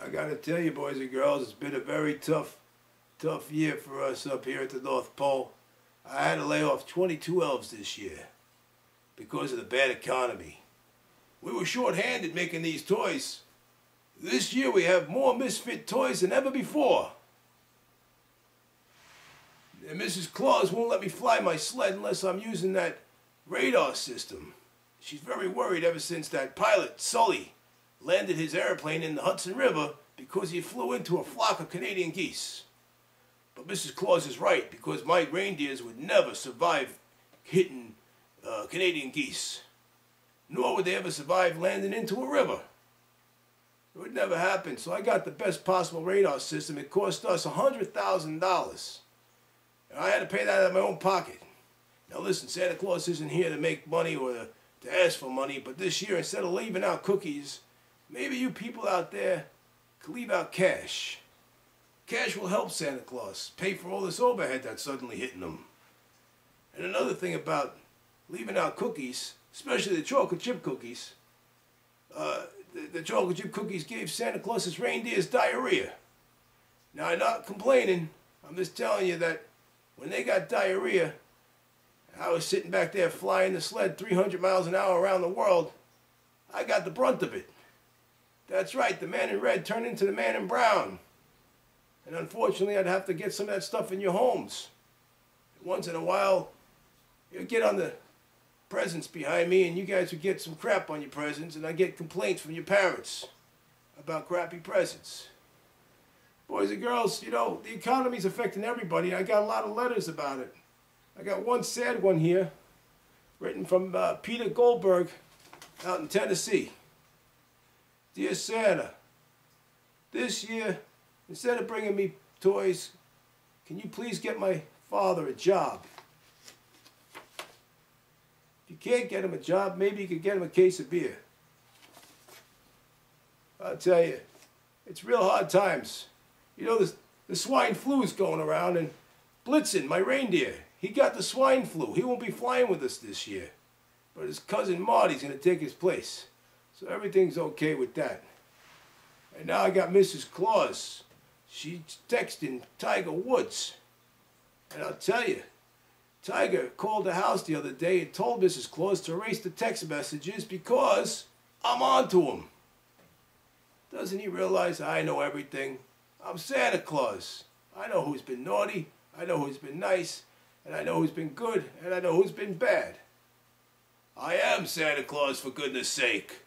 I gotta tell you, boys and girls, it's been a very tough year for us up here at the North Pole. I had to lay off 22 elves this year because of the bad economy. We were short-handed making these toys. This year we have more misfit toys than ever before. And Mrs. Claus won't let me fly my sled unless I'm using that radar system. She's very worried ever since that pilot, Sully, landed his airplane in the Hudson River because he flew into a flock of Canadian geese. But Mrs. Claus is right, because my reindeers would never survive hitting Canadian geese. Nor would they ever survive landing into a river. It would never happen, so I got the best possible radar system. It cost us $100,000. And I had to pay that out of my own pocket. Now listen, Santa Claus isn't here to make money or to ask for money, but this year, instead of leaving out cookies, maybe you people out there could leave out cash. Cash will help Santa Claus pay for all this overhead that's suddenly hitting him. And another thing about leaving out cookies, especially the chocolate chip cookies, the chocolate chip cookies gave Santa Claus's reindeers diarrhea. Now, I'm not complaining. I'm just telling you that when they got diarrhea, I was sitting back there flying the sled 300 miles an hour around the world. I got the brunt of it. That's right, the man in red turned into the man in brown. And unfortunately, I'd have to get some of that stuff in your homes. Once in a while, you'd get on the presents behind me and you guys would get some crap on your presents, and I'd get complaints from your parents about crappy presents. Boys and girls, you know, the economy's affecting everybody. I got a lot of letters about it. I got one sad one here, written from Peter Goldberg out in Tennessee. Dear Santa, this year, instead of bringing me toys, can you please get my father a job? If you can't get him a job, maybe you could get him a case of beer. I'll tell you, it's real hard times. You know, the swine flu is going around, and Blitzen, my reindeer, he got the swine flu. He won't be flying with us this year. But his cousin Marty's going to take his place. So everything's okay with that. And now I got Mrs. Claus. She's texting Tiger Woods. And I'll tell you, Tiger called the house the other day and told Mrs. Claus to erase the text messages because I'm on to him. Doesn't he realize I know everything? I'm Santa Claus. I know who's been naughty, I know who's been nice, and I know who's been good, and I know who's been bad. I am Santa Claus, for goodness sake.